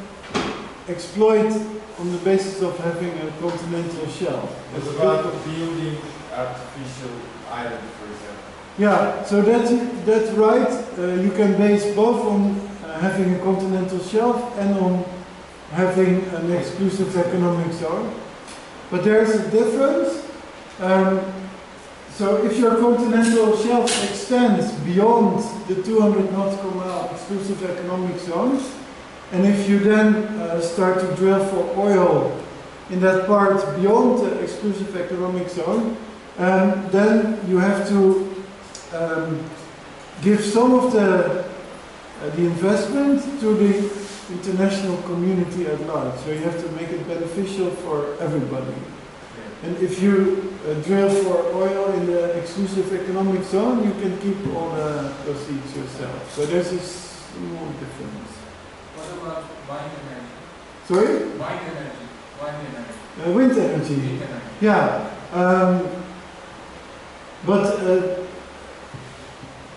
exploit on the basis of having a continental shelf. It's about building artificial island, for example. Yeah, so that's right. You can base both on having a continental shelf and on having an exclusive economic zone. But there's a difference. So if your continental shelf extends beyond the 200 nautical mile exclusive economic zone, and if you then start to drill for oil in that part beyond the exclusive economic zone, then you have to give some of the the investment to the international community at large. So you have to make it beneficial for everybody. And if you drill for oil in the exclusive economic zone, you can keep all the proceeds yourself. So there's a small difference. What about wind energy? Sorry? Wind energy. Wind energy. Wind energy. Wind energy. Yeah. But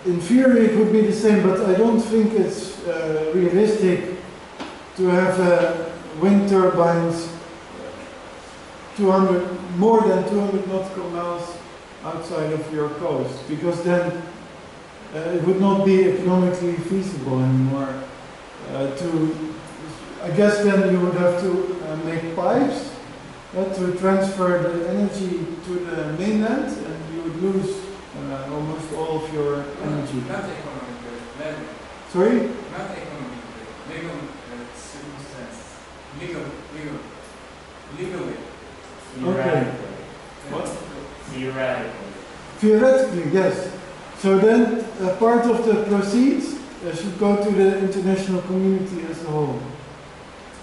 in theory it would be the same, but I don't think it's realistic to have wind turbines more than 200 nautical miles outside of your coast, because then it would not be economically feasible anymore. I guess then you would have to make pipes to transfer the energy to the mainland, and you would lose almost all of your energy. Not economic, Sorry? not economic, legal circumstances. Legally. Theoretically. What? Theoretically. Theoretically, yes. So then part of the proceeds should go to the international community as a whole.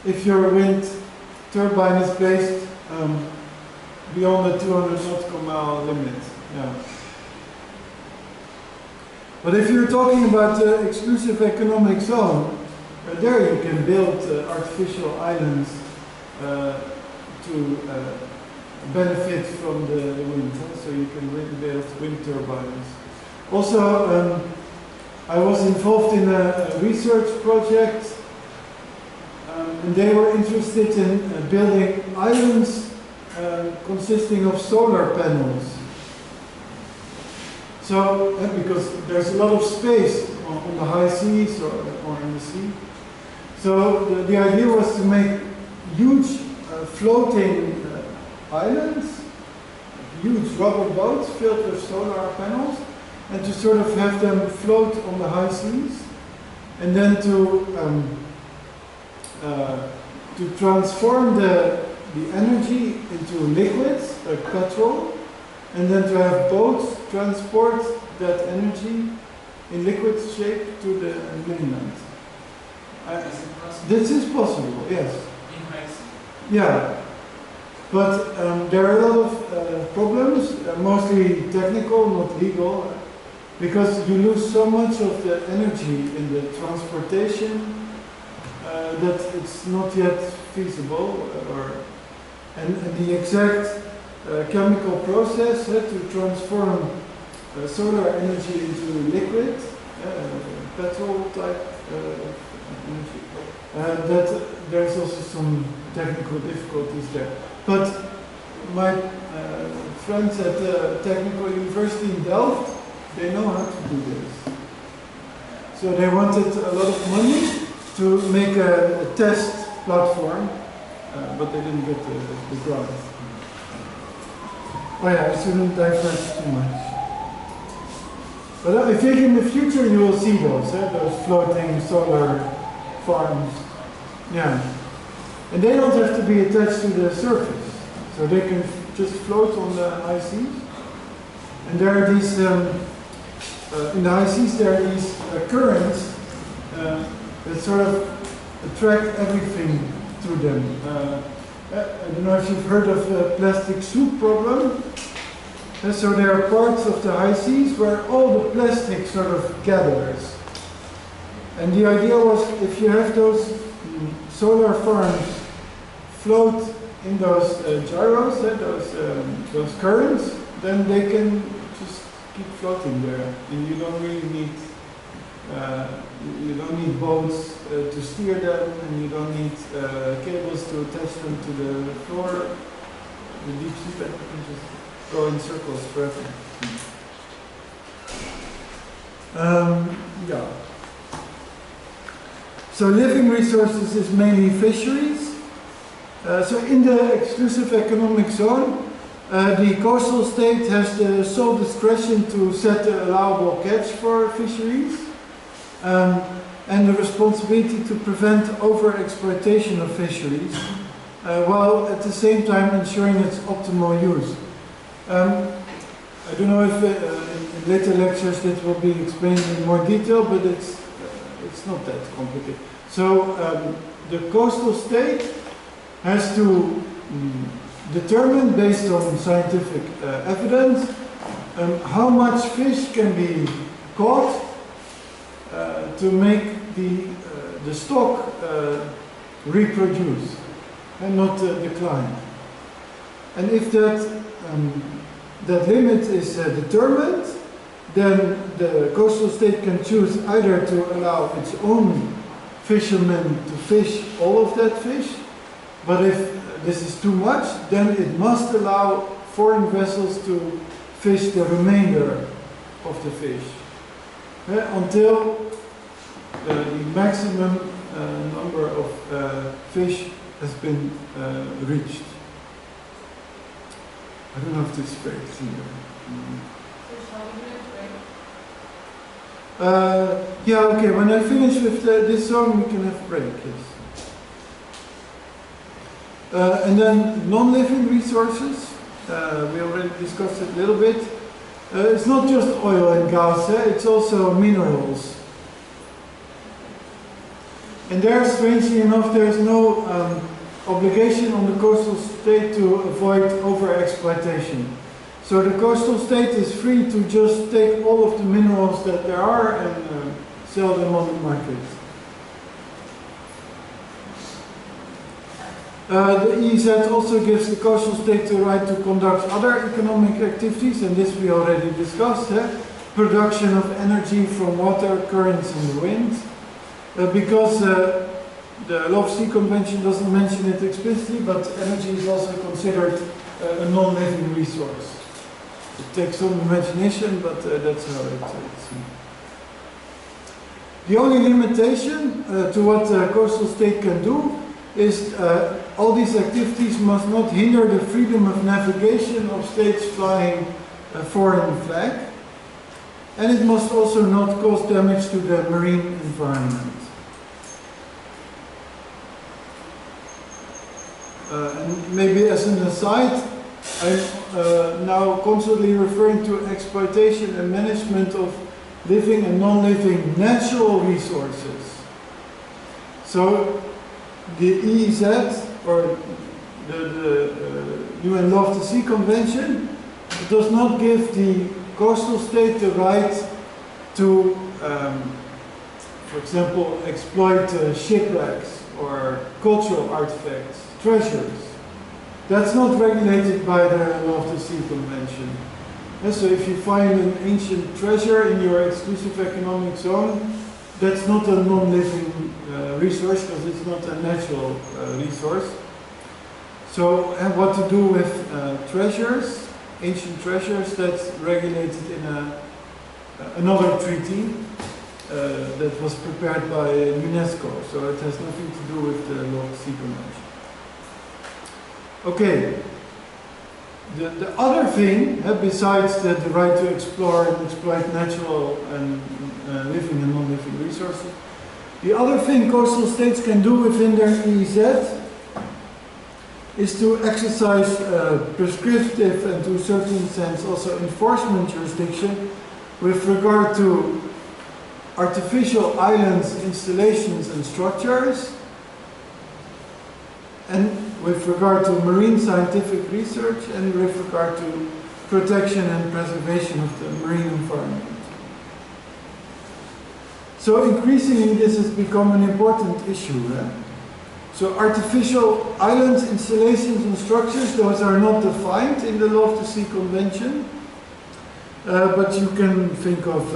If your wind turbine is based beyond the 200 nautical mile limit. Yeah. But if you're talking about the exclusive economic zone, there you can build artificial islands to benefit from the wind. So you can build wind turbines. Also, I was involved in a research project, and they were interested in building islands consisting of solar panels. So, because there's a lot of space on the high seas or in the sea. So the idea was to make huge floating islands, huge rubber boats filled with solar panels, and to sort of have them float on the high seas, and then to transform the energy into liquids, like petrol, and then to have boats transport that energy in liquid shape to the mainland. Is it possible? This is possible, yes. In high sea. Yeah, but there are a lot of problems, mostly technical, not legal, because you lose so much of the energy in the transportation that it's not yet feasible, and the exact chemical process to transform solar energy into liquid, petrol type energy. That there's also some technical difficulties there. But my friends at the Technical University in Delft, they know how to do this. So they wanted a lot of money to make a test platform, but they didn't get the grant. Oh yeah, I shouldn't divert too much. But I think in the future you will see those floating solar farms. Yeah. And they don't have to be attached to the surface. So they can just float on the high seas. And there are these, in the high seas there are these currents that sort of attract everything to them. I don't know if you've heard of the plastic soup problem. So there are parts of the high seas where all the plastic sort of gathers. And the idea was, if you have those solar farms float in those gyros, those currents, then they can just keep floating there, and you don't really need boats to steer them, and you don't need cables to attach them to the floor. The deep sea bed can just go in circles forever. Yeah. So living resources is mainly fisheries. So in the exclusive economic zone, the coastal state has the sole discretion to set the allowable catch for fisheries, and the responsibility to prevent over-exploitation of fisheries, while at the same time ensuring its optimal use. I don't know if in later lectures that will be explained in more detail, but it's it's not that complicated. So the coastal state has to determine, based on scientific evidence, how much fish can be caught to make the stock reproduce and not decline. And if that limit is determined, then the coastal state can choose either to allow its own fishermen to fish all of that fish, but if this is too much, then it must allow foreign vessels to fish the remainder of the fish until the maximum number of fish has been reached. I don't know if this is very clear. Yeah, okay, when I finish with this song, we can have a break, yes. And then non-living resources, we already discussed it a little bit. It's not just oil and gas, it's also minerals. And there, strangely enough, there's no obligation on the coastal state to avoid over-exploitation. So the coastal state is free to just take all of the minerals that there are and sell them on the market. The EEZ also gives the coastal state the right to conduct other economic activities, and this we already discussed, production of energy from water, currents and the wind. Because the Law of Sea Convention doesn't mention it explicitly, but energy is also considered a non-living resource. It takes some imagination, but that's how it's seen. The only limitation to what the coastal state can do is all these activities must not hinder the freedom of navigation of states flying a foreign flag, and it must also not cause damage to the marine environment. And maybe as an aside, I'm now constantly referring to exploitation and management of living and non-living natural resources. So the EEZ, or the UN Law of the Sea Convention, does not give the coastal state the right to, for example, exploit shipwrecks or cultural artifacts, treasures. That's not regulated by the Law of the Sea Convention. And so if you find an ancient treasure in your exclusive economic zone, that's not a non-living resource because it's not a natural resource. So, and what to do with treasures, ancient treasures, that's regulated in another treaty that was prepared by UNESCO. So it has nothing to do with the Law of the Sea Convention. Okay, the other thing, besides the right to explore and exploit natural and living and non-living resources, the other thing coastal states can do within their EEZ is to exercise prescriptive and to a certain sense also enforcement jurisdiction with regard to artificial islands, installations and structures, and with regard to marine scientific research, and with regard to protection and preservation of the marine environment. So increasingly this has become an important issue. So artificial islands, installations and structures, those are not defined in the Law of the Sea Convention, but you can think of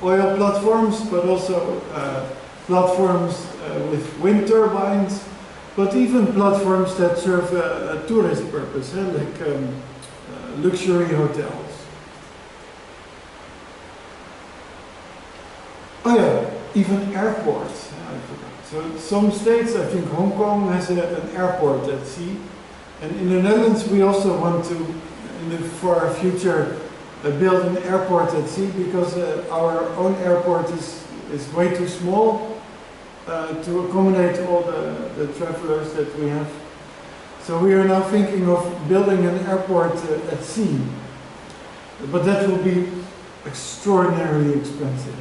oil platforms, but also platforms with wind turbines, but even platforms that serve a tourist purpose, like luxury hotels. Oh yeah, even airports. I forgot. So some states, I think Hong Kong has an airport at sea, and in the Netherlands we also want to, for our future, build an airport at sea, because our own airport is way too small to accommodate all the travelers that we have. So we are now thinking of building an airport at sea, but that will be extraordinarily expensive.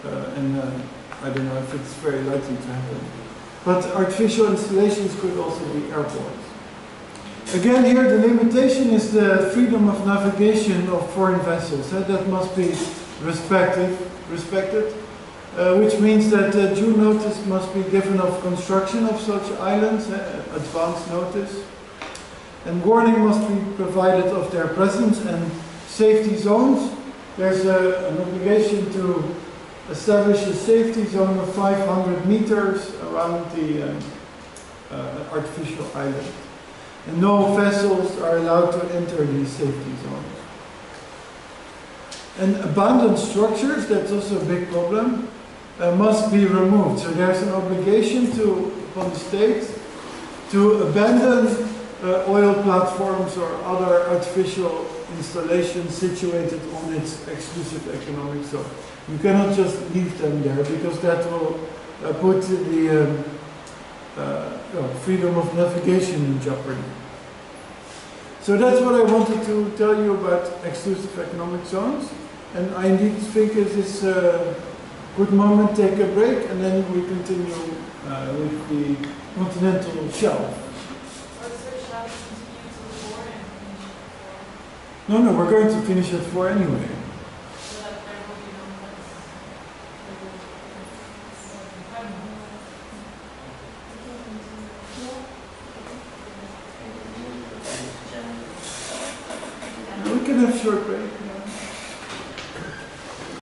I don't know if it's very likely to happen. But artificial installations could also be airports. Again, here the limitation is the freedom of navigation of foreign vessels. That must be respected, which means that due notice must be given of construction of such islands, advance notice. And warning must be provided of their presence and safety zones. There's an obligation to establish a safety zone of 500 meters around the artificial island. And no vessels are allowed to enter these safety zones. And abandoned structures, that's also a big problem, must be removed. So there's an obligation upon the state to abandon oil platforms or other artificial installations situated on its exclusive economic zone. You cannot just leave them there because that will put the freedom of navigation in jeopardy. So that's what I wanted to tell you about exclusive economic zones. And I indeed think it is a good moment to take a break, and then we continue with the Continental Shelf. No, we're going to finish at 4 anyway. We can have a short break.